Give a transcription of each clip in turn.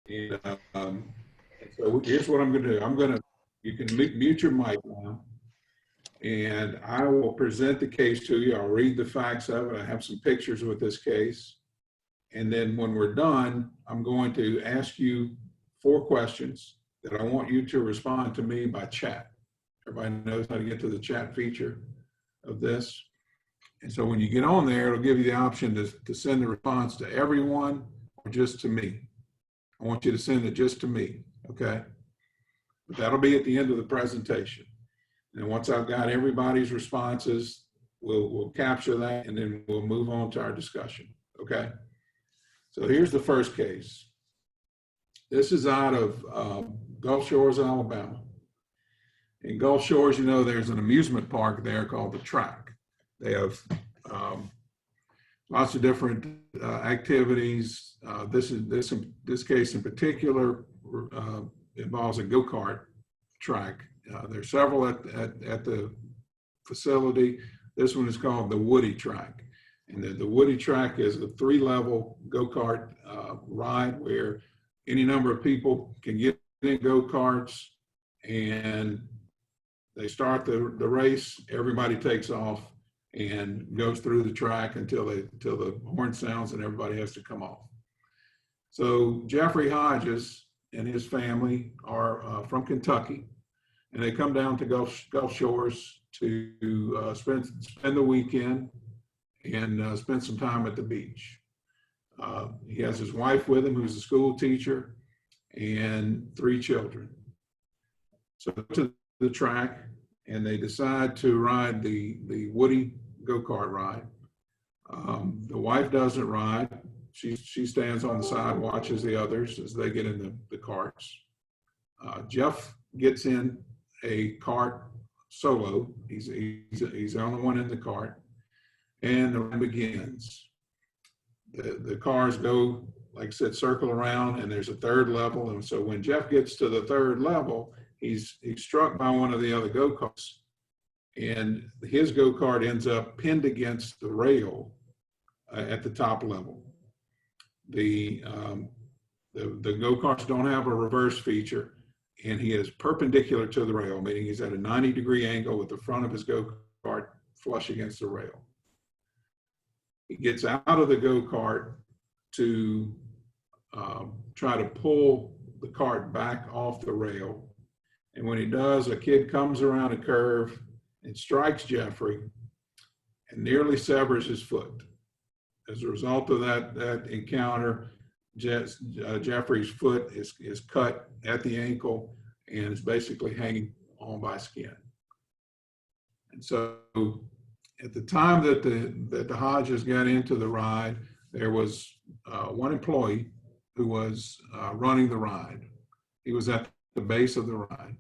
And so here's what I'm going to do. You can mute your mic now, and I will present the case to you. I'll read the facts of it. I have some pictures with this case. And then when we're done, I'm going to ask you 4 questions that I want you to respond to me by chat. Everybody knows how to get to the chat feature of this. And so when you get on there, it'll give you the option to send the response to everyone or just to me. I want you to send it just to me, okay? But that'll be at the end of the presentation. And once I've got everybody's responses, we'll capture that and then we'll move on to our discussion, okay? So here's the first case. This is out of Gulf Shores, Alabama. In Gulf Shores, you know, there's an amusement park there called the Track. They have lots of different activities. This case in particular involves a go-kart track. There's several at the facility. This one is called the Woody Track. And the Woody Track is a 3-level go-kart ride where any number of people can get in go-karts, and they start the race. Everybody takes off and goes through the track until the horn sounds and everybody has to come off. So Jeffrey Hodges and his family are from Kentucky, and they come down to Gulf Shores to spend the weekend and spend some time at the beach. He has his wife with him, who's a school teacher, and 3 children. So to the track, and they decide to ride the Woody go-kart ride. The wife doesn't ride. She stands on the side, watches the others as they get in the karts. Jeff gets in a kart solo. He's the only one in the kart, and the ride begins. The cars go, like I said, circle around, and there's a 3rd level. And so when Jeff gets to the 3rd level, he's struck by one of the other go-karts, and his go-kart ends up pinned against the rail at the top level. The go-karts don't have a reverse feature, and he is perpendicular to the rail, meaning he's at a 90-degree angle with the front of his go-kart flush against the rail. He gets out of the go-kart to try to pull the cart back off the rail. And when he does, a kid comes around a curve and strikes Jeffrey and nearly severs his foot. As a result of that encounter, Jeffrey's foot is cut at the ankle and is basically hanging on by skin. And so at the time that the Hodges got into the ride, there was one employee who was running the ride. He was at the base of the ride.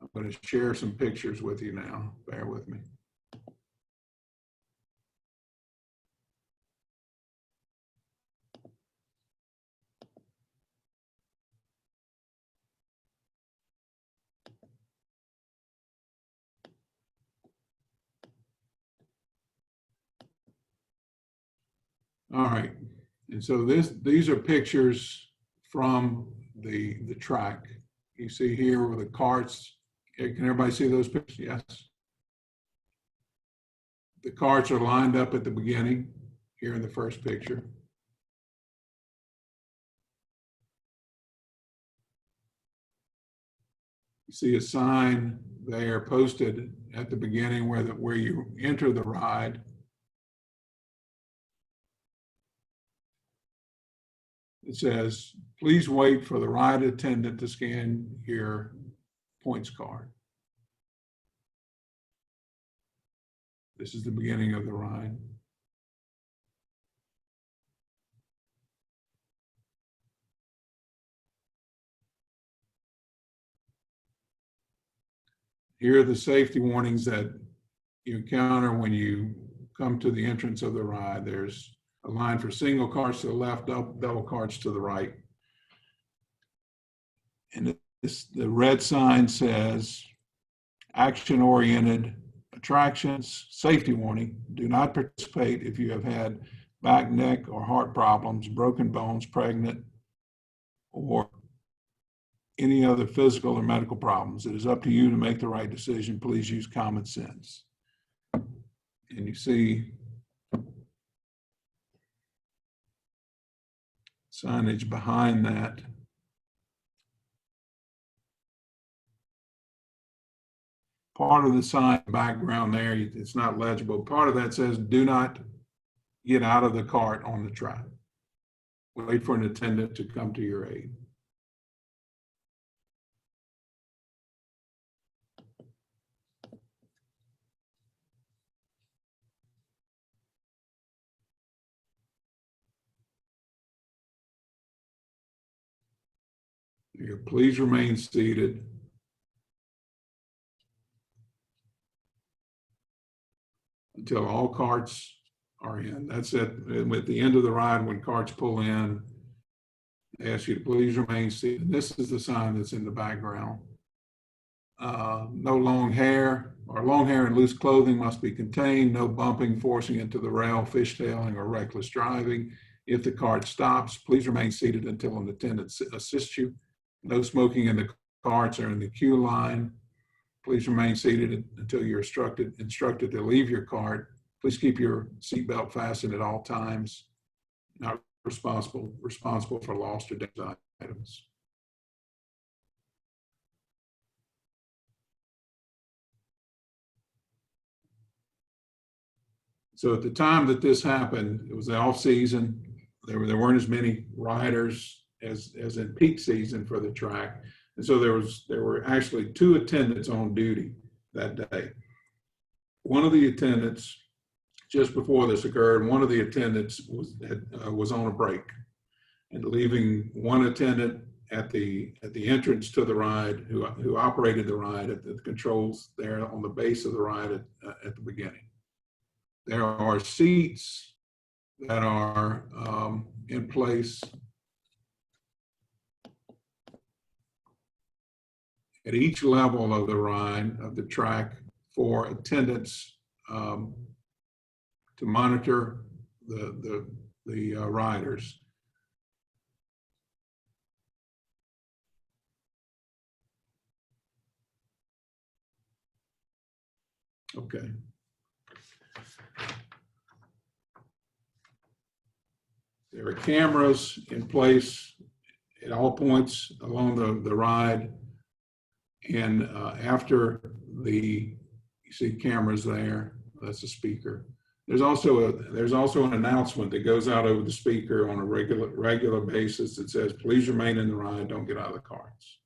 I'm going to share some pictures with you now. Bear with me. All right, and so these are pictures from the track. You see here with the carts. Can everybody see those pictures? Yes. The carts are lined up at the beginning here in the first picture. You see a sign there posted at the beginning where you enter the ride. It says, please wait for the ride attendant to scan your points card. This is the beginning of the ride. Here are the safety warnings that you encounter when you come to the entrance of the ride. There's a line for single carts to the left, double carts to the right. And the red sign says, action-oriented attractions, safety warning, do not participate if you have had back, neck, or heart problems, broken bones, pregnant, or any other physical or medical problems. It is up to you to make the right decision. Please use common sense. And you see signage behind that. Part of the sign background there, it's not legible. Part of that says, do not get out of the cart on the track. Wait for an attendant to come to your aid. Please remain seated. Until all carts are in. That's it. At the end of the ride, when carts pull in, they ask you to please remain seated. And this is the sign that's in the background. No long hair and loose clothing must be contained. No bumping, forcing into the rail, fishtailing, or reckless driving. If the cart stops, please remain seated until an attendant assists you. No smoking in the carts or in the queue line. Please remain seated until you're instructed to leave your cart. Please keep your seatbelt fastened at all times. Not responsible for lost or damaged items. So at the time that this happened, it was the off season. There weren't as many riders as in peak season for the track. And so there were actually 2 attendants on duty that day. One of the attendants, just before this occurred, one of the attendants was on a break and leaving one attendant at the entrance to the ride who operated the ride at the controls there on the base of the ride at the beginning. There are seats that are in place at each level of the ride, of the track, for attendants to monitor the riders. Okay. There are cameras in place at all points along the ride. And after you see cameras there, that's a speaker. There's also an announcement that goes out over the speaker on a regular basis that says, please remain in the ride, don't get out of the carts.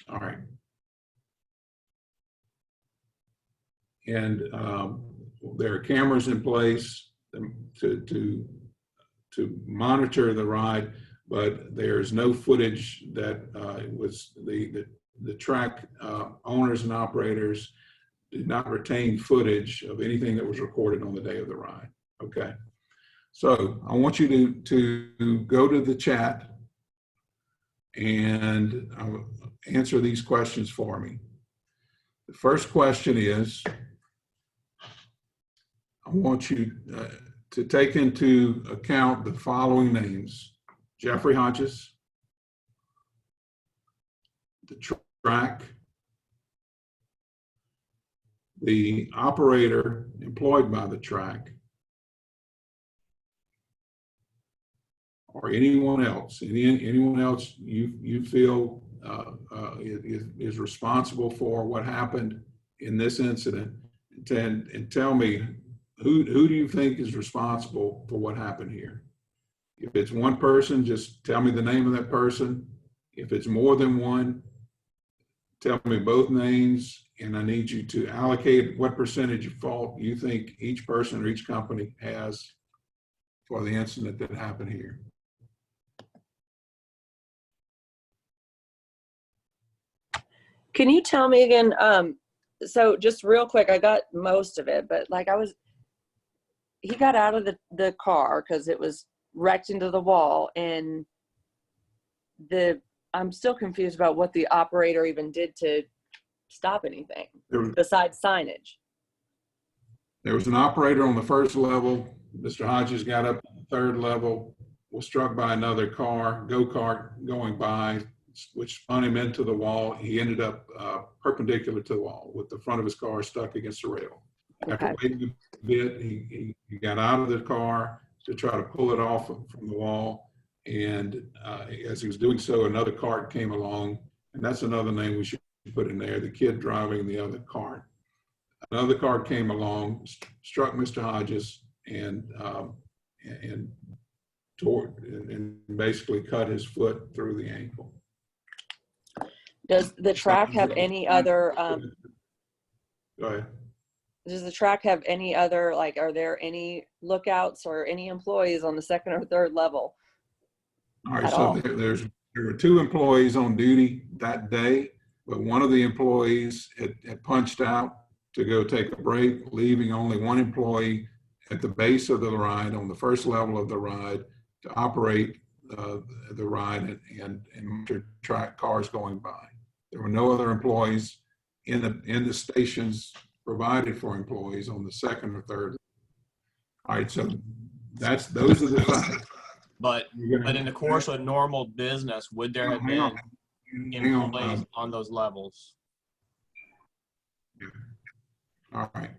All right. And there are cameras in place to monitor the ride, but there's no footage that was the track owners and operators did not retain footage of anything that was recorded on the day of the ride. Okay. So I want you to go to the chat and answer these questions for me. The first question is, I want you to take into account the following names: Jeffrey Hodges, the track, the operator employed by the track, or anyone else you feel is responsible for what happened in this incident, and tell me who do you think is responsible for what happened here. If it's one person, just tell me the name of that person. If it's more than one, tell me both names, and I need you to allocate what percentage of fault you think each person or each company has for the incident that happened here. Can you tell me again, so just real quick, I got most of it, but like he got out of the car because it was wrecked into the wall, and I'm still confused about what the operator even did to stop anything besides signage. There was an operator on the first level. Mr. Hodges got up to the third level was struck by another car, go-kart going by, which spun him into the wall. He ended up perpendicular to the wall with the front of his car stuck against the rail. After Okay. waiting a bit, he got out of the car to try to pull it off from the wall. And as he was doing so, another cart came along. And that's another name we should put in there, the kid driving the other cart. Another cart came along, struck Mr. Hodges, and tore and basically cut his foot through the ankle. Does the track have any other, Go ahead. does the track have any other, like, are there any lookouts or any employees on the second or third level? All right, At so all? there were 2 employees on duty that day, but one of the employees had punched out to go take a break, leaving only one employee at the base of the ride, on the first level of the ride, to operate the ride and monitor track cars going by. There were no other employees in the stations provided for employees on the second or third. All right, so those are the facts. But in the course of normal business, would there have been employees on those levels? All right.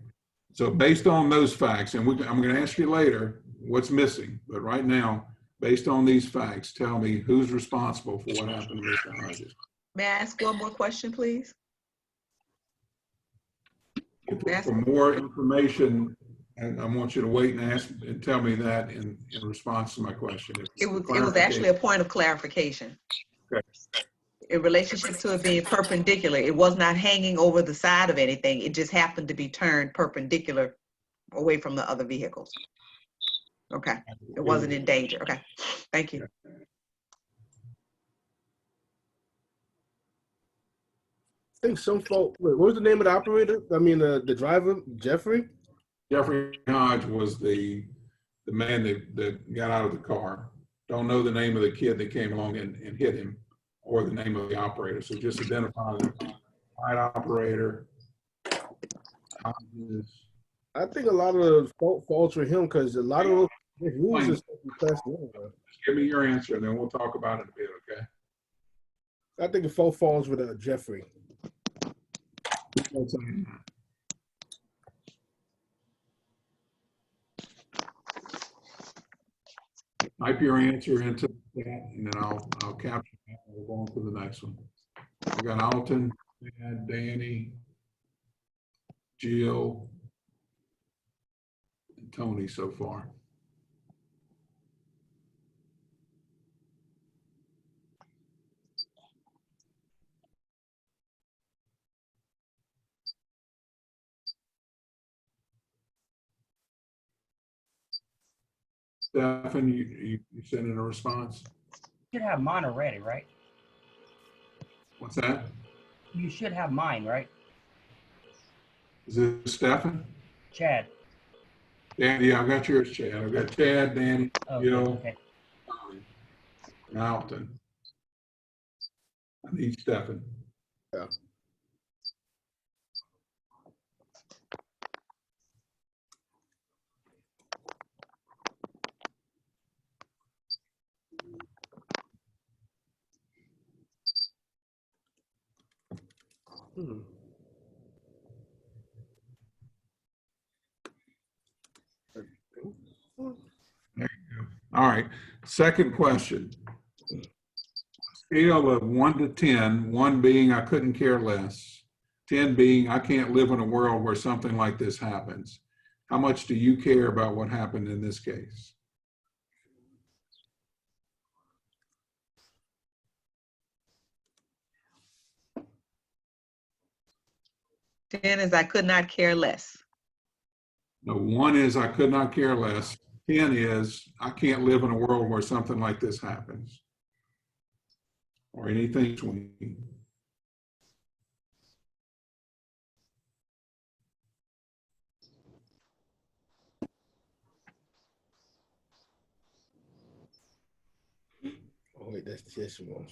So based on those facts, and I'm going to ask you later what's missing, but right now, based on these facts, tell me who's responsible for what happened to Mr. Hodges. May I ask one more question, please? For more information, and I want you to wait and ask and tell me that in response to my question. It was actually a point of clarification. Okay. In relationship to it being perpendicular, it was not hanging over the side of anything. It just happened to be turned perpendicular away from the other vehicles. Okay, it wasn't in danger. Okay, thank you. I think some folk. Wait, what was the name of the operator? I mean, the driver, Jeffrey. Jeffrey Hodge was the man that got out of the car. Don't know the name of the kid that came along and hit him, or the name of the operator. So just identify the ride operator. I think a lot of the fault falls for him because a lot of those rules and stuff. Give me your answer, and then we'll talk about it a bit. Okay. I think the fault falls with Jeffrey. Type your answer into that, and then I'll capture that. We'll go on to the next one. We got Alton, Danny, Jill, and Tony so far. Stefan, you sent in a response? You should have mine already, right? What's that? You should have mine, right? Is it Stefan? Chad. Yeah, I've got yours, Chad. I've got Chad, Danny, Jill, Okay. and Alton. I need Stefan. Yeah. Hmm. All right. Second question. Scale of 1 to 10, 1 being I couldn't care less, 10 being I can't live in a world where something like this happens. How much do you care about what happened in this case? Ten is I could not care less. No, 1 is I could not care less. 10 is I can't live in a world where something like this happens. Or anything between. Oh wait, that's just one.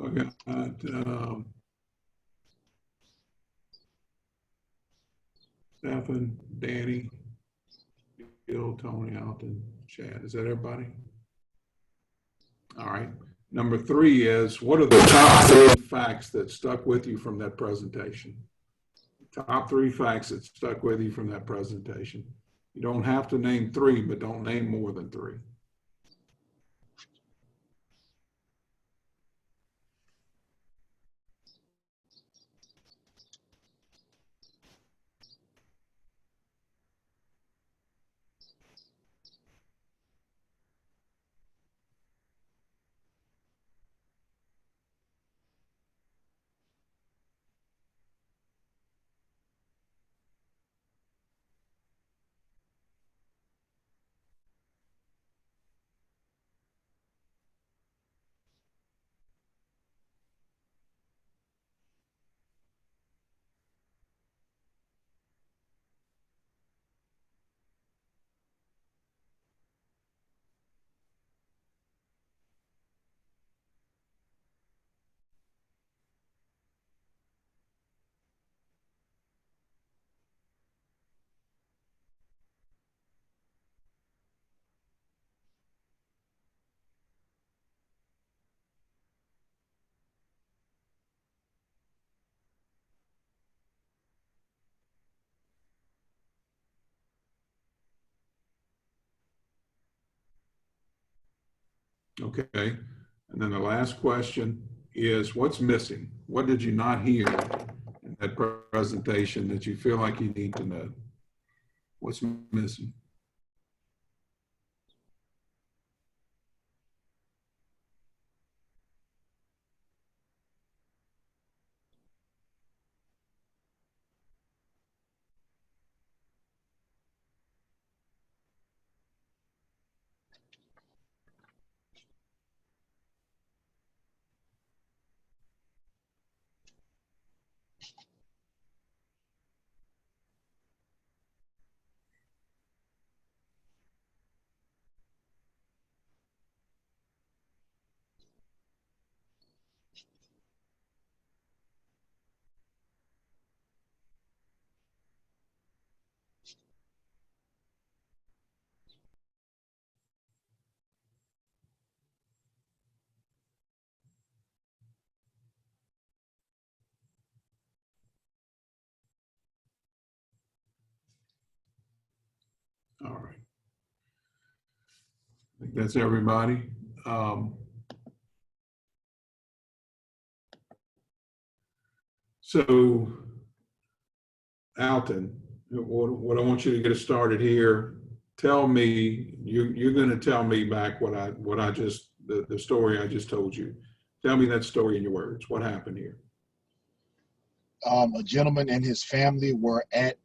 I got Stephen, Danny, Bill, Tony, Alton, Chad. Is that everybody? All right. Number 3 is, what are the top 3 facts that stuck with you from that presentation? Top 3 facts that stuck with you from that presentation. You don't have to name 3, but don't name more than 3. Okay. And then the last question is, what's missing? What did you not hear in that presentation that you feel like you need to know? What's missing? All right. I think that's everybody. So, Alton, what I want you to get us started here, tell me, you're going to tell me back what I just, the story I just told you. Tell me that story in your words. What happened here? A gentleman and his family were at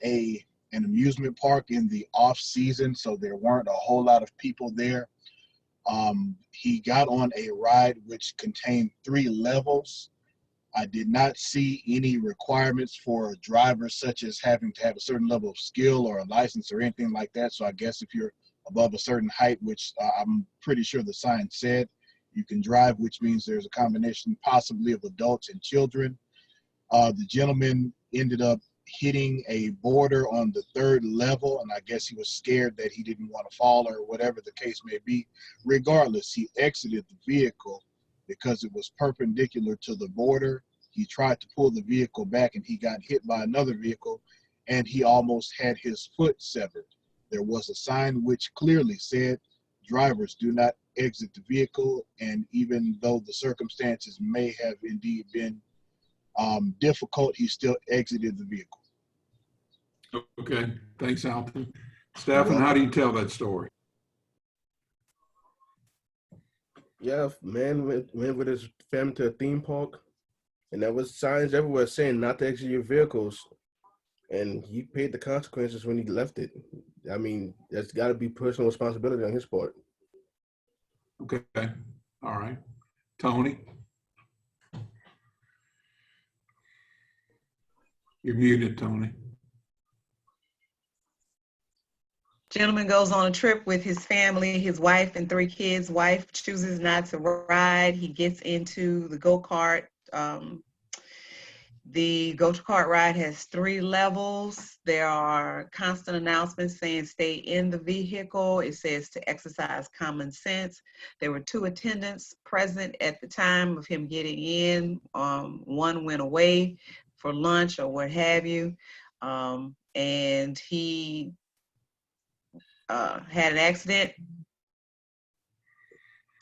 an amusement park in the off season, so there weren't a whole lot of people there. He got on a ride which contained 3 levels. I did not see any requirements for drivers, such as having to have a certain level of skill or a license or anything like that. So I guess if you're above a certain height, which I'm pretty sure the sign said, you can drive, which means there's a combination possibly of adults and children. The gentleman ended up hitting a border on the 3rd level, and I guess he was scared that he didn't want to fall or whatever the case may be. Regardless, he exited the vehicle because it was perpendicular to the border. He tried to pull the vehicle back and he got hit by another vehicle, and he almost had his foot severed. There was a sign which clearly said, drivers do not exit the vehicle, and even though the circumstances may have indeed been difficult, he still exited the vehicle. Okay, thanks, Alton. Stephen, how do you tell that story? Yeah, man went with his family to a theme park, and there was signs everywhere saying not to exit your vehicles, and he paid the consequences when he left it. I mean, there's got to be personal responsibility on his part. Okay, all right. Tony? You're muted, Tony. Gentleman goes on a trip with his family, his wife and 3 kids. Wife chooses not to ride. He gets into the go-kart. The go-kart ride has 3 levels. There are constant announcements saying stay in the vehicle. It says to exercise common sense. There were 2 attendants present at the time of him getting in. One went away for lunch or what have you. And he had an accident.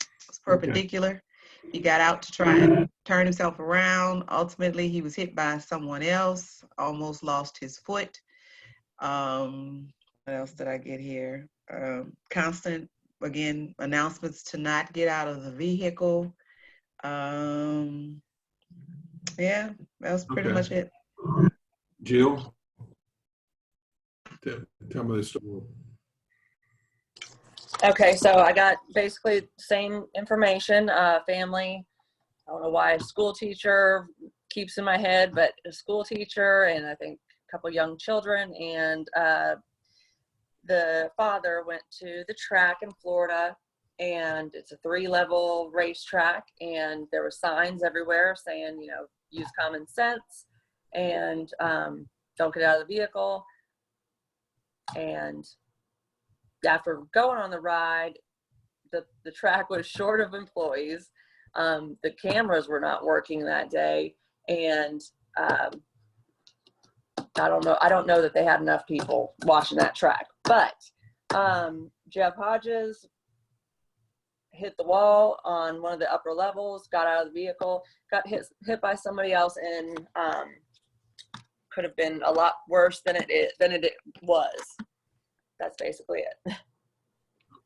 It was perpendicular. He got out to try and turn himself around. Ultimately, he was hit by someone else, almost lost his foot. What else did I get here? Constant, again, announcements to not get out of the vehicle. Yeah, that was pretty much it. Jill, tell me the story. Okay, so I got basically the same information. Family, I don't know why a school teacher keeps in my head, but a school teacher and I think a couple young children. And the father went to the track in Florida, and it's a 3-level racetrack, and there were signs everywhere saying, you know, use common sense and don't get out of the vehicle. And after going on the ride, the track was short of employees. The cameras were not working that day, and I don't know that they had enough people watching that track. But Jeff Hodges hit the wall on one of the upper levels, got out of the vehicle, got hit by somebody else, and could have been a lot worse than it was. That's basically it.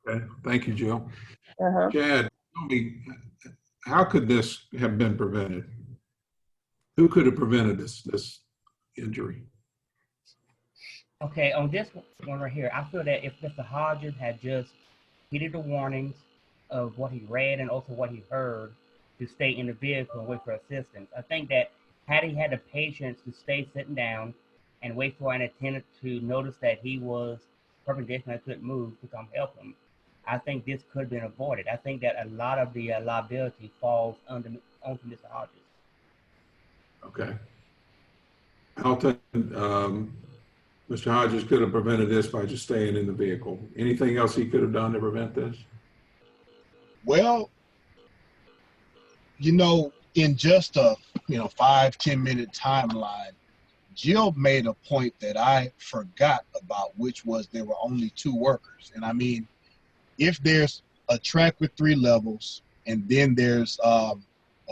Okay, thank you, Jill. Uh-huh. Chad, tell me, how could this have been prevented? Who could have prevented this injury? Okay, on this one right here, I feel that if Mr. Hodges had just heeded the warnings of what he read and also what he heard to stay in the vehicle and wait for assistance, I think that had he had the patience to stay sitting down and wait for an attendant to notice that he was perpendicular and couldn't move to come help him, I think this could have been avoided. I think that a lot of the liability falls onto Mr. Hodges. Okay. Alton, Mr. Hodges could have prevented this by just staying in the vehicle. Anything else he could have done to prevent this? Well, you know, in just a 5-10 minute timeline, Jill made a point that I forgot about, which was there were only 2 workers. And I mean, if there's a track with 3 levels, and then there's a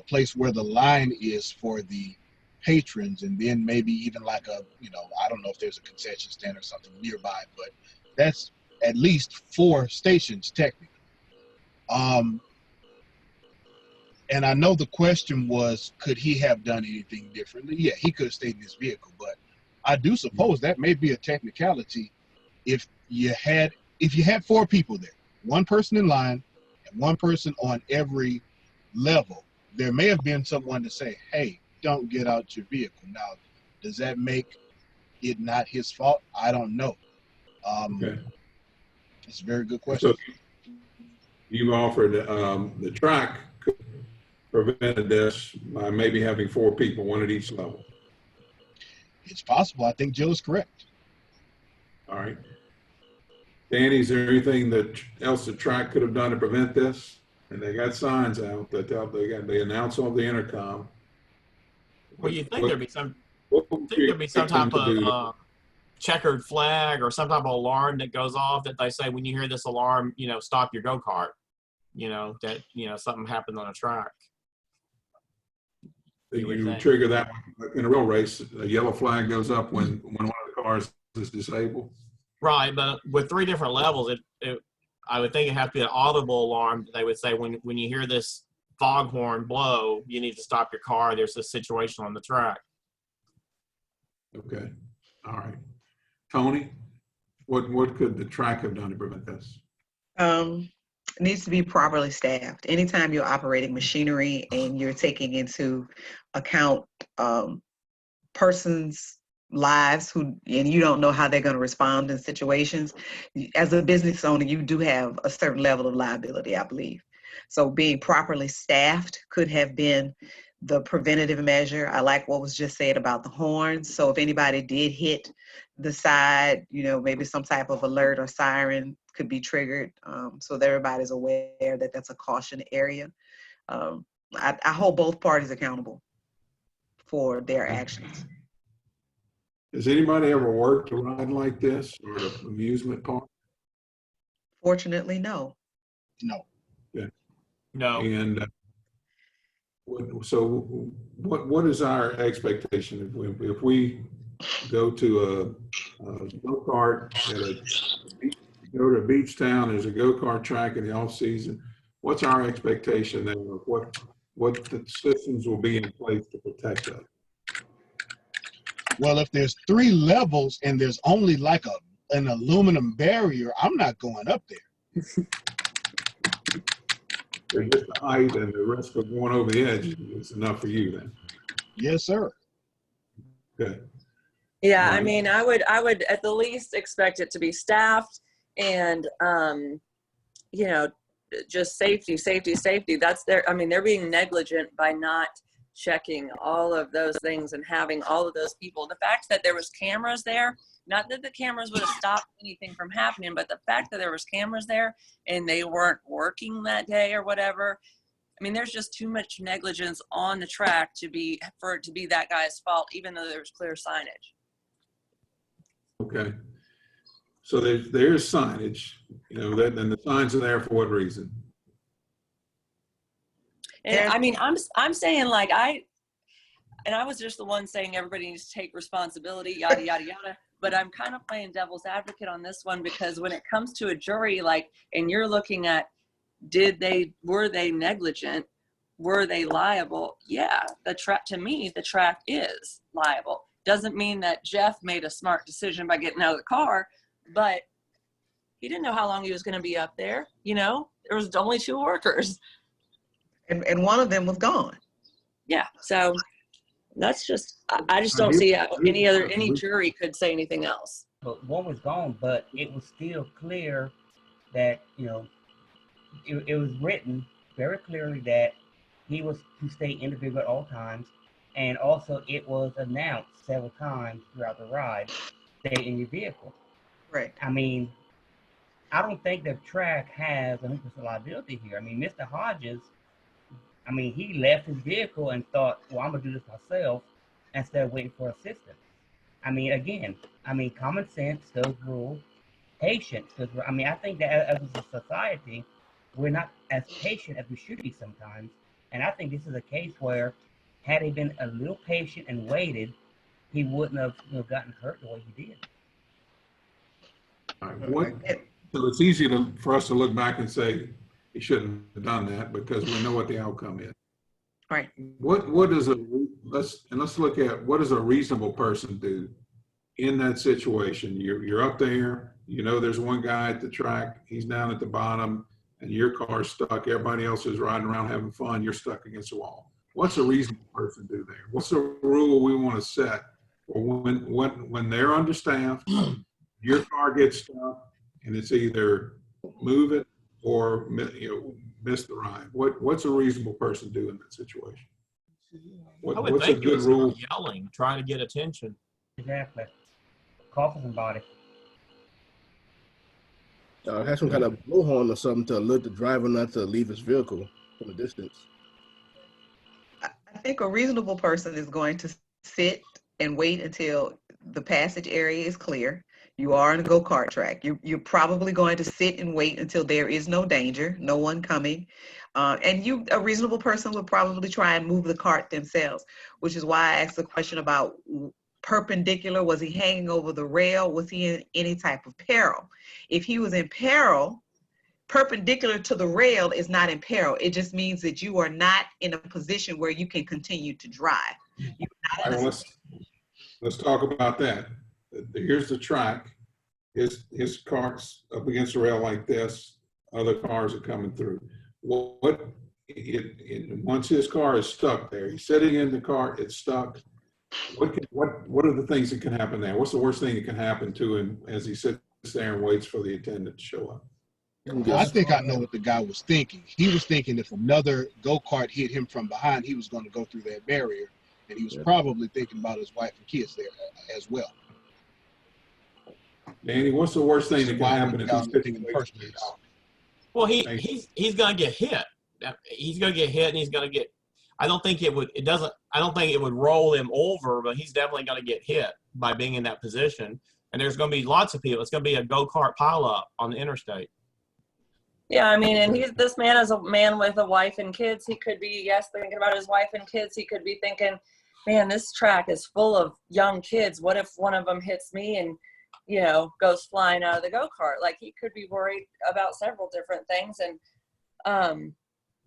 place where the line is for the patrons, and then maybe even like I don't know if there's a concession stand or something nearby, but that's at least 4 stations technically. And I know the question was, could he have done anything differently? Yeah, he could have stayed in his vehicle, but I do suppose that may be a technicality. If you had 4 people there, 1 person in line and 1 person on every level, there may have been someone to say, hey, don't get out your vehicle. Now, does that make it not his fault? I don't know. Okay. It's a very good question. So you've offered the track could have prevented this by maybe having 4 people, 1 at each level. It's possible. I think Jill is correct. All right. Danny, is there anything else the track could have done to prevent this? And they got signs out that they announce on the intercom. Well, you think there'd be some type of checkered flag or some type of alarm that goes off that they say when you hear this alarm, stop your go-kart. That something happened on a track. You trigger that in a real race. A yellow flag goes up when one of the cars is disabled. Right, but with 3 different levels, I would think it'd have to be an audible alarm. They would say when you hear this foghorn blow, you need to stop your car. There's a situation on the track. Okay. All right. Tony, what could the track have done to prevent this? It needs to be properly staffed. Anytime you're operating machinery and you're taking into account persons lives and you don't know how they're going to respond in situations. As a business owner, you do have a certain level of liability, I believe. So being properly staffed could have been the preventative measure. I like what was just said about the horns. So if anybody did hit the side, maybe some type of alert or siren could be triggered, so that everybody's aware that that's a caution area. I hold both parties accountable for their actions. Has anybody ever worked a ride like this or an amusement park? Fortunately, no. No. No. And so what is our expectation if we go to a go-kart go to a beach town, there's a go-kart track in the off season, what's our expectation then of what the systems will be in place to protect us? Well, if there's 3 levels and there's only like an aluminum barrier, I'm not going up there. There's just the height and the risk of going over the edge is enough for you then. Yes, sir. Okay. Yeah, All I right. mean, I would at the least expect it to be staffed and, just safety. That's they're being negligent by not checking all of those things and having all of those people. The fact that there was cameras there, not that the cameras would have stopped anything from happening, but the fact that there was cameras there and they weren't working that day or whatever. I mean, there's just too much negligence on the track for it to be that guy's fault, even though there's clear signage. Okay. So there's signage, and the signs are there for what reason? And I mean, I'm saying I was just the one saying everybody needs to take responsibility, yada, yada, yada. But I'm kind of playing devil's advocate on this one because when it comes to a jury, and you're looking at, were they negligent? Were they liable? Yeah, to me, the track is liable. Doesn't mean that Jeff made a smart decision by getting out of the car, but he didn't know how long he was going to be up there. There was only 2 workers. And one of them was gone. Yeah, so that's just, I just don't see how any jury could say anything else. But one was gone, but it was still clear that, it was written very clearly that he was to stay in the vehicle at all times. And also it was announced several times throughout the ride, stay in your vehicle. Right. I mean, I don't think the track has 100% liability here. I mean, Mr. Hodges, he left his vehicle and thought, well, I'm going to do this myself instead of waiting for assistance. Again, common sense does rule. Patience does rule. I think that as a society, we're not as patient as we should be sometimes. And I think this is a case where had he been a little patient and waited, he wouldn't have gotten hurt the way he did. All right. So it's easy for us to look back and say he shouldn't have done that because we know what the outcome is. Right. Let's look at what does a reasonable person do in that situation? You're up there, there's one guy at the track, he's down at the bottom, and your car's stuck. Everybody else is riding around having fun. You're stuck against the wall. What's a reasonable person do there? What's the rule we want to set for when they're understaffed, your car gets stuck, and it's either move it or miss the ride? What's a reasonable person do in that situation? I would What's a think good rule? Yelling, trying to get attention. Exactly. Call for somebody. Have some kind of blowhorn or something to alert the driver not to leave his vehicle from a distance. I think a reasonable person is going to sit and wait until the passage area is clear. You are on a go-kart track. You're probably going to sit and wait until there is no danger, no one coming. And a reasonable person would probably try and move the cart themselves, which is why I asked the question about perpendicular. Was he hanging over the rail? Was he in any type of peril? If he was in peril, perpendicular to the rail is not in peril. It just means that you are not in a position where you can continue to drive. All right, let's talk about that. Here's the track. His car's up against the rail like this. Other cars are coming through. Once his car is stuck there, he's sitting in the car, it's stuck. What are the things that can happen there? What's the worst thing that can happen to him as he sits there and waits for the attendant to show up? I think I know what the guy was thinking. He was thinking if another go-kart hit him from behind, he was going to go through that barrier, and he was probably thinking about his wife and kids there as well. Danny, what's the worst thing that can happen if he's sitting in in the first place. Well, he's going to get hit. He's going to get hit, and he's going to get. I don't think it would roll him over, but he's definitely going to get hit by being in that position. And there's going to be lots of people. It's going to be a go-kart pileup on the interstate. Yeah, I mean, and this man is a man with a wife and kids. He could be, thinking about his wife and kids. He could be thinking, man, this track is full of young kids. What if one of them hits me and, goes flying out of the go-kart? Like, he could be worried about several different things. And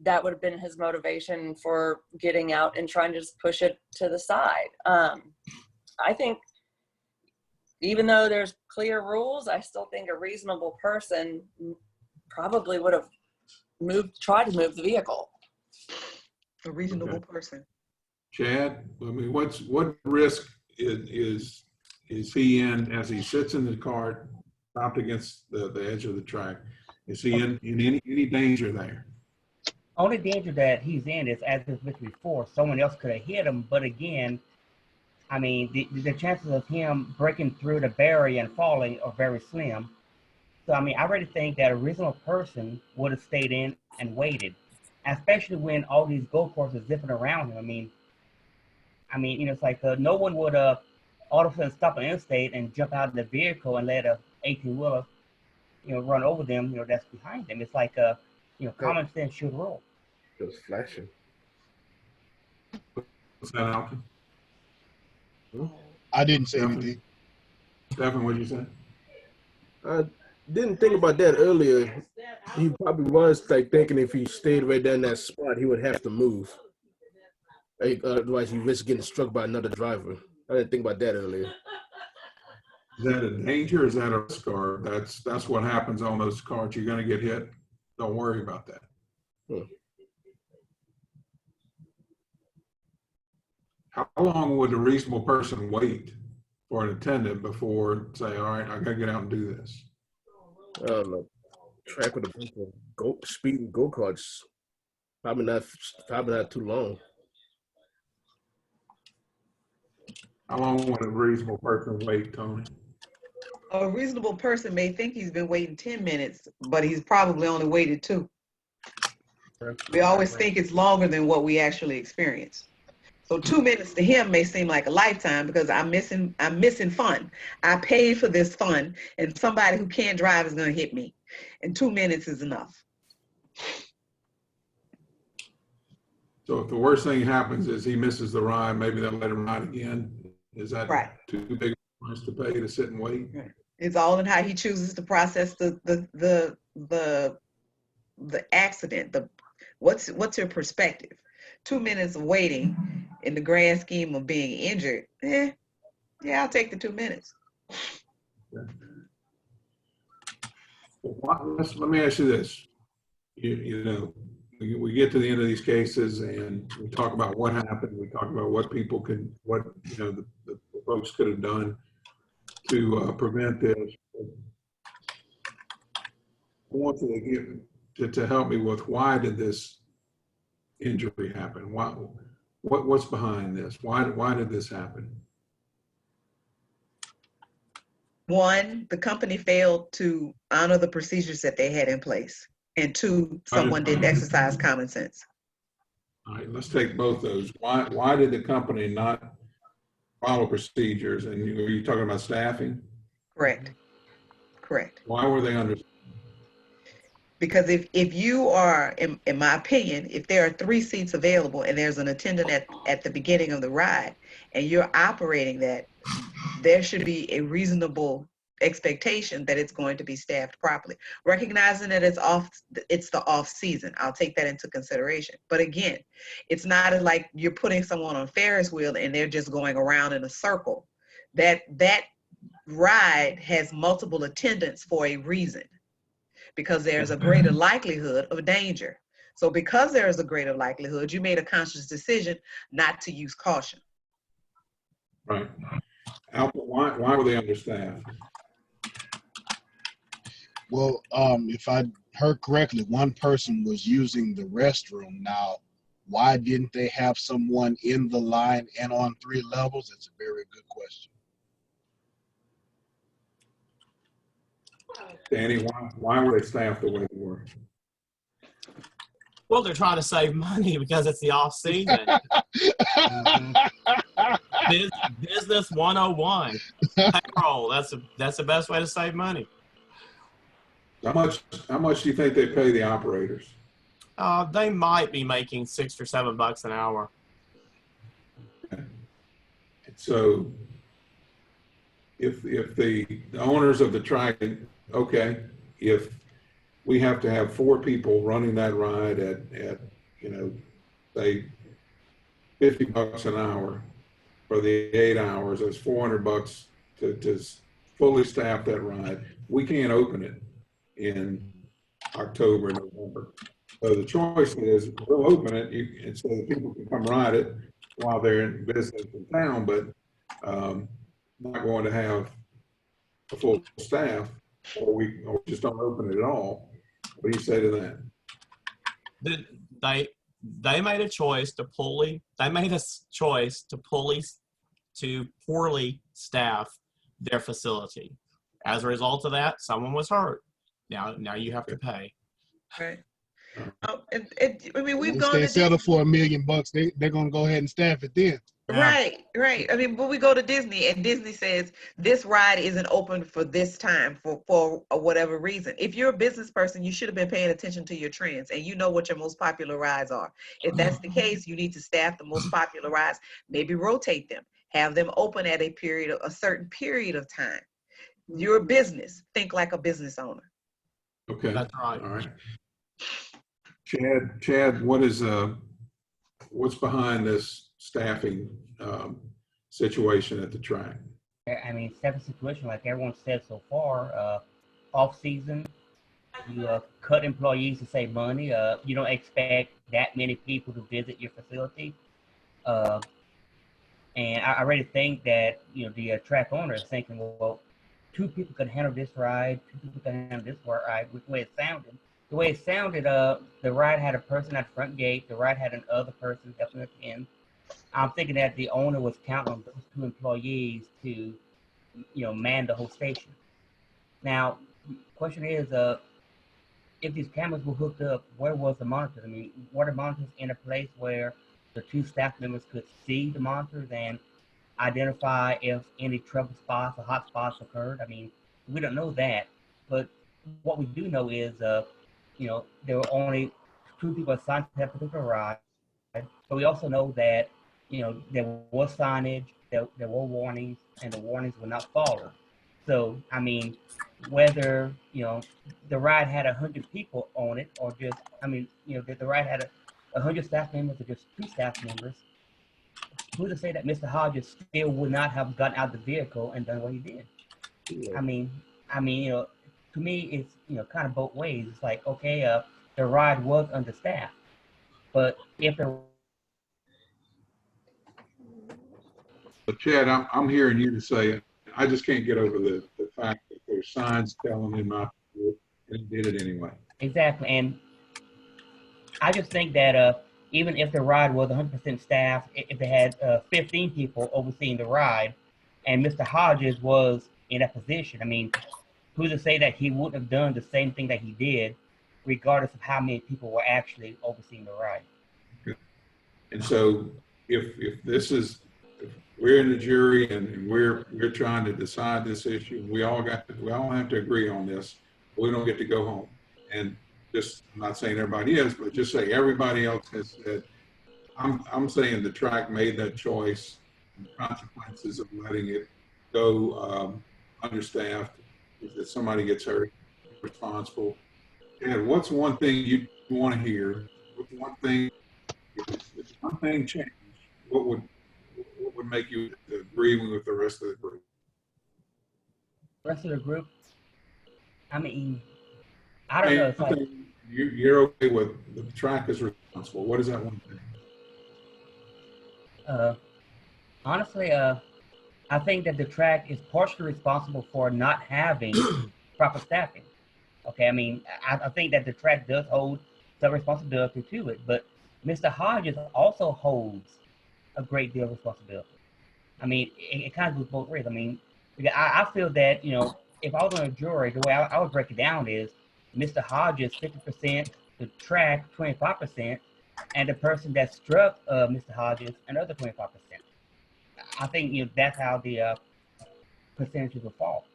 that would have been his motivation for getting out and trying to just push it to the side. I think even though there's clear rules, I still think a reasonable person probably would have tried to move the vehicle. A reasonable person. Chad, I mean, what risk is he in as he sits in the car, propped against the edge of the track? Is he in any danger there? Only danger that he's in is, as was mentioned before, someone else could have hit him. But again, I mean, the chances of him breaking through the barrier and falling are very slim. So, I mean, I really think that a reasonable person would have stayed in and waited, especially when all these go-karts are zipping around him. I mean, it's like no one would all of a sudden stop an interstate and jump out of the vehicle and let a 18-wheeler, run over them, that's behind them. It's like common sense should rule. It was flashing. What's that, Alton? I didn't say anything. Stephen, what did you say? I didn't think about that earlier. He probably was like thinking if he stayed right there in that spot, he would have to move. Otherwise, he risks getting struck by another driver. I didn't think about that earlier. Is that a danger or is that a risk? Or that's what happens on those cars? You're going to get hit. Don't worry about that. How long would a reasonable person wait for an attendant before say, all right, I got to get out and do this? I don't know. Track with a bunch of speeding go-karts. Probably not too long. How long would a reasonable person wait, Tony? A reasonable person may think he's been waiting 10 minutes, but he's probably only waited 2. We always think it's longer than what we actually experience. So 2 minutes to him may seem like a lifetime because I'm missing fun. I paid for this fun, and somebody who can't drive is going to hit me. And 2 minutes is enough. So if the worst thing happens is he misses the ride, maybe they'll let him ride again. Is that right? Too big a price to pay to sit and wait? Right. It's all in how he chooses to process the accident. What's your perspective? 2 minutes of waiting in the grand scheme of being injured. Yeah, I'll take the 2 minutes. Okay. Well, let me ask you this. We get to the end of these cases and we talk about what happened. We talk about what the folks could have done to prevent this. I want you to help me with why did this injury happen? What's behind this? Why did this happen? 1, the company failed to honor the procedures that they had in place. And 2, someone didn't exercise common sense. All right, let's take both those. Why did the company not follow procedures? And are you talking about staffing? Correct. Why were they under? Because if you are, in my opinion, if there are 3 seats available and there's an attendant at the beginning of the ride and you're operating that, there should be a reasonable expectation that it's going to be staffed properly. Recognizing that it's the off season. I'll take that into consideration. But again, it's not like you're putting someone on Ferris wheel and they're just going around in a circle. That ride has multiple attendants for a reason, because there's a greater likelihood of danger. So because there is a greater likelihood, you made a conscious decision not to use caution. Right. Alpha, why were they understaffed? Well, if I heard correctly, one person was using the restroom. Now, why didn't they have someone in the line and on 3 levels? That's a very good question. Danny, why were they staffed the way they were? Well, they're trying to save money because it's the off season. Business 101. Payroll. That's the best way to save money. How much do you think they pay the operators? They might be making $6 or $7 an hour. So if the owners of the track, okay, if we have to have 4 people running that ride at say $50 an hour for the 8 hours, that's $400 to fully staff that ride. We can't open it in October, November. So the choice is we'll open it and so that people can come ride it while they're in business in town, but not going to have a full staff, or we just don't open it at all. What do you say to that? They made a choice to poorly staff their facility. As a result of that, someone was hurt. Now you have to pay. Right. I mean, we've gone They to settle for $1 million. They're gonna go ahead and staff it then. Right. I mean, but we go to Disney and Disney says this ride isn't open for this time for whatever reason. If you're a business person, you should have been paying attention to your trends and you know what your most popular rides are. If that's the case, you need to staff the most popular rides, maybe rotate them, have them open at a certain period of time. You're a business, think like a business owner. Okay. That's right. All right. Chad, what's behind this staffing situation at the track? I mean, staffing situation, like everyone said so far, off season, you cut employees to save money. You don't expect that many people to visit your facility. And I really think that, the track owner is thinking, well, 2 people can handle this ride, 2 people can handle this ride, with the way it sounded. The way it sounded, the ride had a person at the front gate, the ride had another person helping at the end. I'm thinking that the owner was counting on those 2 employees to, man the whole station. Now, the question is, if these cameras were hooked up, where was the monitors? I mean, were the monitors in a place where the 2 staff members could see the monitors and identify if any trouble spots or hot spots occurred? I mean, we don't know that, but what we do know is, there were only 2 people assigned to that particular ride. But we also know that, there was signage, there were warnings, and the warnings were not followed. So, I mean, whether, the ride had 100 people on it or just, the ride had 100 staff members or just 2 staff members, who's to say that Mr. Hodges still would not have gotten out of the vehicle and done what he did? Yeah. I mean, to me, it's, kind of both ways. It's like, okay, the ride was understaffed, but if the But Chad, I'm hearing you to say, I just can't get over the fact that there's signs telling him not to do it, and he did it anyway. Exactly, and I just think that even if the ride was 100% staffed, if they had 15 people overseeing the ride, and Mr. Hodges was in that position, I mean, who's to say that he wouldn't have done the same thing that he did, regardless of how many people were actually overseeing the ride? And so, if we're in the jury and we're trying to decide this issue, we all have to agree on this. We don't get to go home. And just, I'm not saying everybody is, but just say everybody else has said. I'm saying the track made that choice. And the consequences of letting it go understaffed, if somebody gets hurt, responsible. And what's one thing you want to hear? What's one thing? If one thing changed, what would make you agree with the rest of the group? Rest of the group? I mean, I don't know. It's like, you're okay with the track is responsible. What is that one thing? Honestly, I think that the track is partially responsible for not having proper staffing. Okay, I mean, I think that the track does hold some responsibility to it, but Mr. Hodges also holds a great deal of responsibility. I mean, it kind of goes both ways. I mean, I feel that, you know, if I was on a jury, the way I would break it down is Mr. Hodges 50%, the track 25%, and the person that struck Mr. Hodges another 25%. I think, you know, that's how the percentages will fall.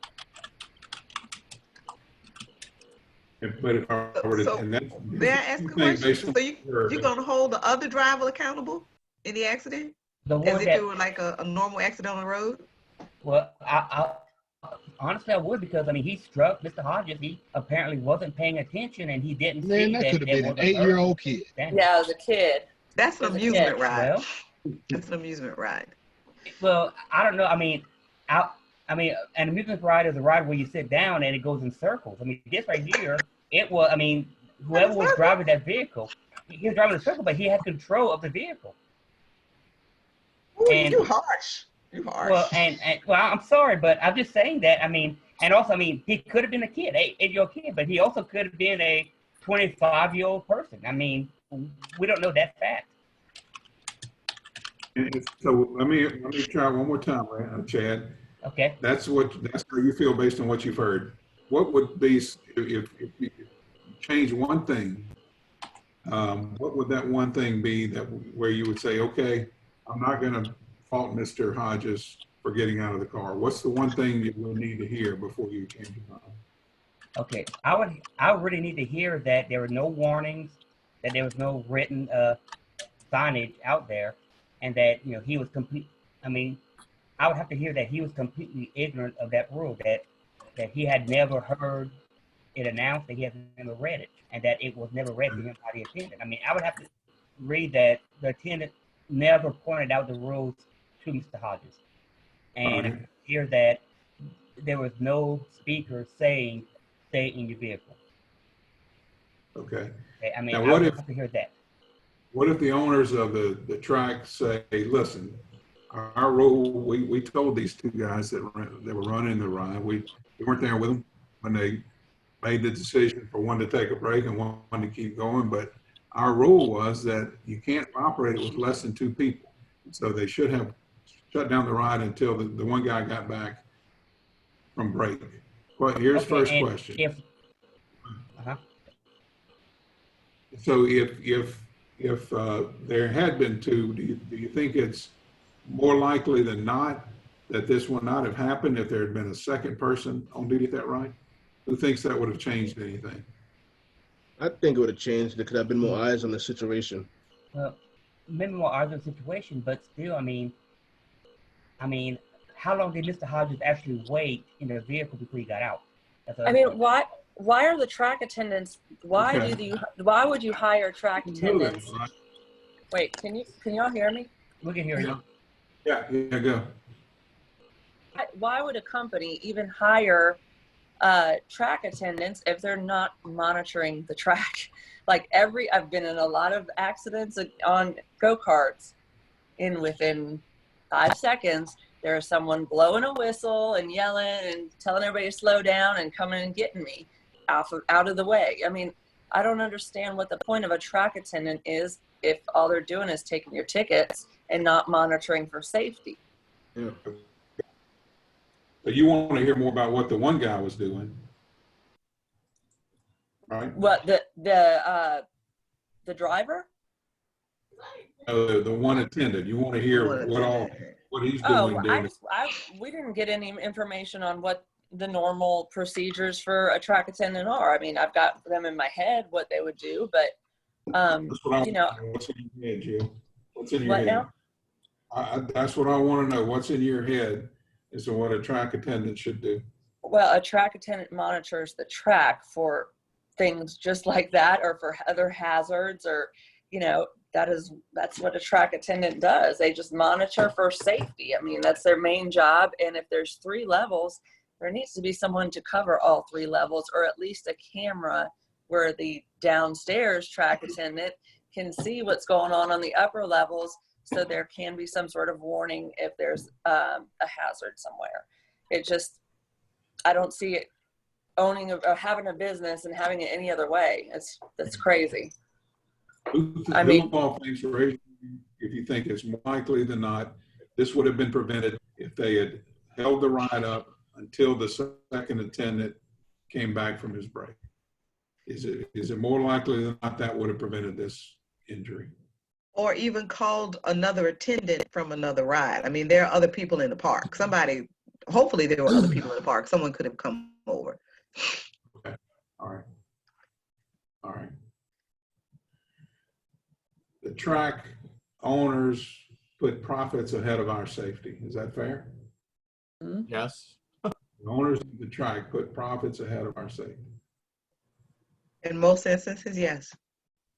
But if I were to, So, and that's, may I ask a question? So you're gonna hold the other driver accountable in the accident? The As one if that, it were like a normal accident on the road? well, I honestly I would, because I mean he struck Mr. Hodges. He apparently wasn't paying attention and he didn't Man, see that that could have there been an was a bird 8-year-old kid. standing. Yeah, it was a kid. That's an As a amusement kid. ride. Well, That's an amusement ride. well, I don't know. I mean, an amusement ride is a ride where you sit down and it goes in circles. I mean, this right here, it was. I mean, whoever was driving that vehicle, he was driving a circle, but he had control of the vehicle. Ooh, And you harsh. You harsh. well, and well, I'm sorry, but I'm just saying that. I mean, and also, I mean, he could have been a kid, 8-year-old kid, but he also could have been a 25-year-old person. I mean, we don't know that fact. so let me try one more time, Chad. Okay. That's how you feel based on what you've heard. What would be, if you could change one thing, what would that one thing be that where you would say, okay, I'm not going to fault Mr. Hodges for getting out of the car? What's the one thing you will need to hear before you change your mind? Okay, I would really need to hear that there were no warnings, that there was no written signage out there, and that, you know, he was complete. I mean, I would have to hear that he was completely ignorant of that rule, that he had never heard it announced, that he had never read it, and that it was never read to him by the attendant. I mean, I would have to read that the attendant never pointed out the rules to Mr. Hodges, and hear that there was no speaker saying stay in your vehicle. Okay. I mean, Now, I would have to hear that. What if the owners of the track say, listen, our rule, we told these two guys that were running the ride, we weren't there with them when they made the decision for one to take a break and one to keep going, but our rule was that you can't operate it with less than 2 people. So they should have shut down the ride until the one guy got back from break. Well, here's Okay, first and question. Uh-huh. So if there had been 2, do you think it's more likely than not that this would not have happened if there had been a second person on duty at that ride? Who thinks that would have changed anything? I think it would have changed. There could have been more eyes on the situation. Well, maybe more arguing situation, but still, I mean, how long did Mr. Hodges actually wait in the vehicle before he got out? I mean, why are the track attendants? Why Okay. Why would you hire track attendants? Right? Wait, can y'all hear me? We can hear you. Yeah, go. Why would a company even hire track attendants if they're not monitoring the track? Like I've been in a lot of accidents on go-karts, and within 5 seconds, there's someone blowing a whistle and yelling and telling everybody to slow down and coming and getting me out of the way. I mean, I don't understand what the point of a track attendant is if all they're doing is taking your tickets and not monitoring for safety. Yeah. So you want to hear more about what the one guy was doing, right? What the driver? The one attendant. You want to hear what he's doing. We didn't get any information on what the normal procedures for a track attendant are. I mean, I've got them in my head what they would do, but That's what you know, what's in your head, Jill? What's in your what head? now? That's what I want to know. What's in your head as to what a track attendant should do? Well, a track attendant monitors the track for things just like that, or for other hazards, or, you know, that's what a track attendant does. They just monitor for safety. I mean, that's their main job. And if there's 3 levels, there needs to be someone to cover all 3 levels, or at least a camera where the downstairs track attendant can see what's going on the upper levels, so there can be some sort of warning if there's a hazard somewhere. It just, I don't see it owning or having a business and having it any other way. That's crazy. I mean, If you think it's more likely than not, this would have been prevented if they had held the ride up until the second attendant came back from his break. Is it more likely than not that would have prevented this injury? Or even called another attendant from another ride. I mean, there are other people in the park. Hopefully there were other people in the park. Someone could have come over. Okay, all right. All right. The track owners put profits ahead of our safety. Is that fair? Yes. The owners of the track put profits ahead of our safety. In most instances, yes.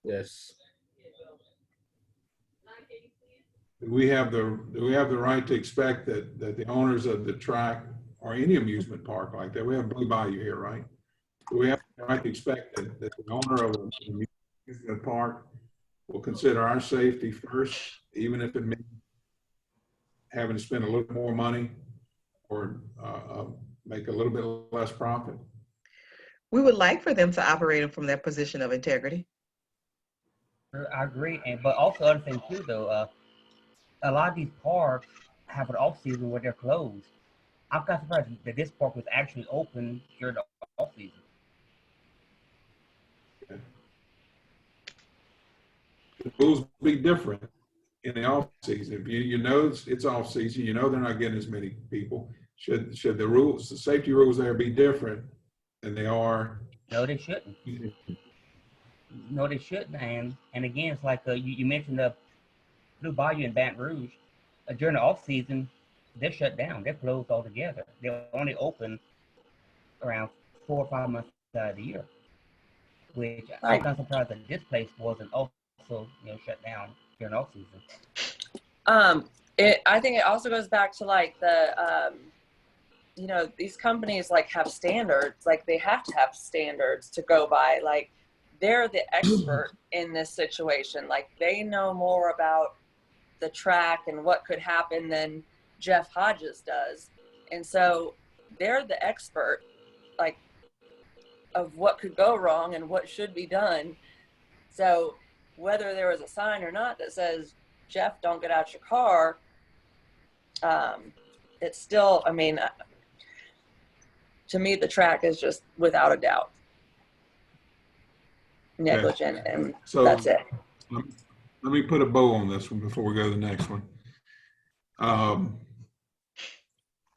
Yes. Do we have the right to expect that the owners of the track or any amusement park like that, we have Blue Bayou here, right? Do we have the right to expect that the owner of an amusement park will consider our safety first, even if it means having to spend a little more money or make a little bit less profit? We would like for them to operate from their position of integrity. I agree, but also other thing too, though, a lot of these parks have an off season where they're closed. I'm kind of surprised that this park was actually open during the off season. Okay. The rules be different in the off season. If you know it's off season, you know they're not getting as many people. Should the safety rules there be different than they are? No, they shouldn't. No, they shouldn't. And again, it's like you mentioned the Blue Bayou in Baton Rouge. During the off season, they're shut down. They're closed altogether. They're only open around 4 or 5 months out of the year. Which I'm kind of surprised that this place wasn't also shut down during off season. I think it also goes back to like the these companies like have standards, like they have to have standards to go by. Like they're the expert in this situation. Like they know more about the track and what could happen than Jeff Hodges does. And so they're the expert, like, of what could go wrong and what should be done. So whether there was a sign or not that says, Jeff, don't get out your car, it's still, I mean, to me, the track is just without a doubt negligent, okay. And so that's it. Let me put a bow on this one before we go to the next one.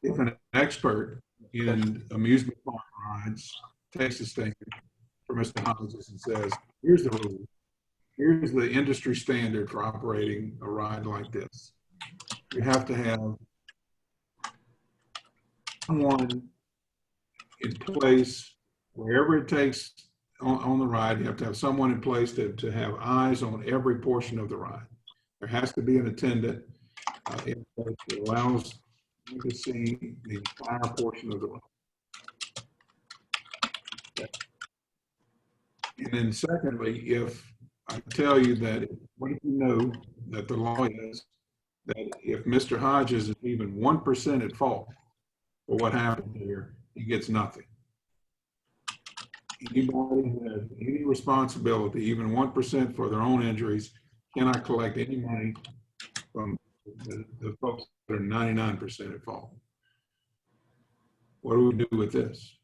If an expert in amusement park rides takes a stand for Mr. Hodges and says, here's the rule, here's the industry standard for operating a ride like this. You have to have someone in place wherever it takes on the ride. You have to have someone in place to have eyes on every portion of the ride. There has to be an attendant in place that allows you to see the entire portion of the ride. And then secondly, if I tell you that, what if you know that the law is that if Mr. Hodges is even 1% at fault for what happened here, he gets nothing. Anybody who has any responsibility, even 1% for their own injuries, cannot collect any money from the folks that are 99% at fault. What do we do with this?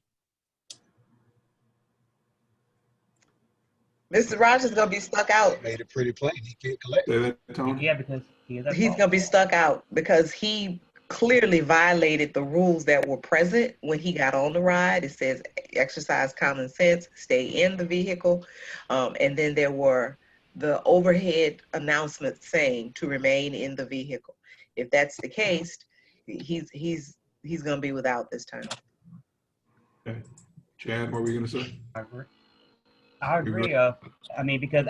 Mr. Rogers is gonna be stuck out. Made it pretty plain. He can't collect. Say that, Tony? Yeah, because he's gonna be stuck out because he clearly violated the rules that were present when he got on the ride. It says exercise common sense, stay in the vehicle, and then there were the overhead announcements saying to remain in the vehicle. If that's the case, he's gonna be without this time. Okay, Chad, what were you gonna say? I agree. I mean, because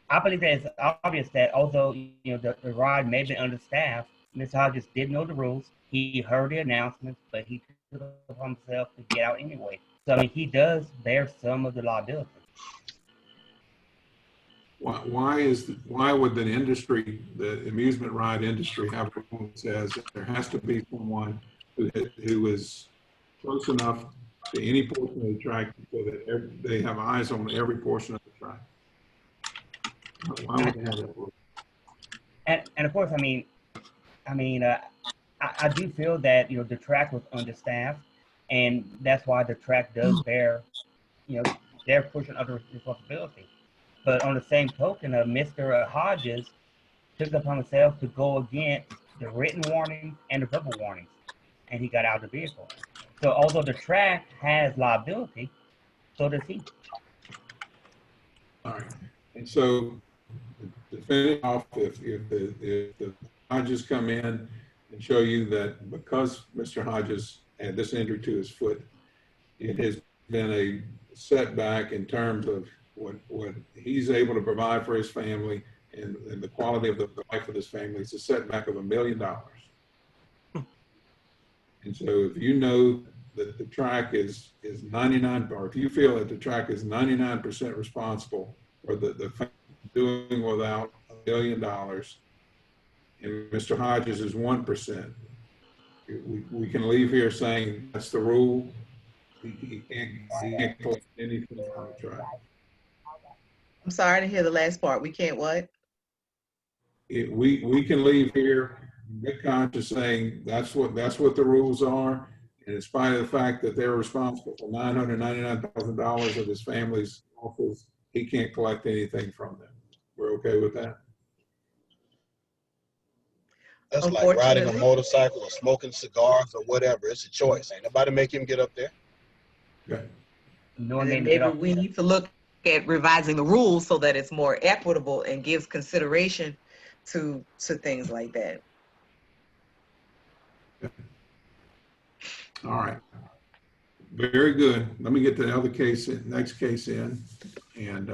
I believe that it's obvious that although the ride may be understaffed, Mr. Hodges did know the rules. He heard the announcements, but he took it upon himself to get out anyway. So I mean, he does bear some of the liability. why would the industry, the amusement ride industry, have a rule that says that there has to be someone who is close enough to any portion of the track so that they have eyes on every portion of the track? Why would they have that rule? And of course, I do feel that the track was understaffed, and that's why the track does bear their portion of the responsibility. But on the same token, Mr. Hodges took it upon himself to go against the written warnings and the verbal warnings, and he got out of the vehicle. So although the track has liability, so does he. All right. And so to finish off, if the Hodges come in and show you that because Mr. Hodges had this injury to his foot, it has been a setback in terms of what he's able to provide for his family and the quality of the life of his family. It's a setback of $1 million. And so if you know that the track is 99, or if you feel that the track is 99% responsible for the doing without $1 million, and Mr. Hodges is 1%, we can leave here saying that's the rule. He can't collect anything on the track. I'm sorry to hear the last part. We can't what? We can leave here good conscious saying that's what the rules are, and in spite of the fact that they're responsible for $999,000 of his family's losses, he can't collect anything from them. We're okay with that? That's like riding a motorcycle or smoking cigars or whatever. It's a choice. Ain't nobody make him get up there. Okay. And then maybe we need to look at revising the rules so that it's more equitable and gives consideration to things like that. All right. Very good. Let me get the other case, next case in, and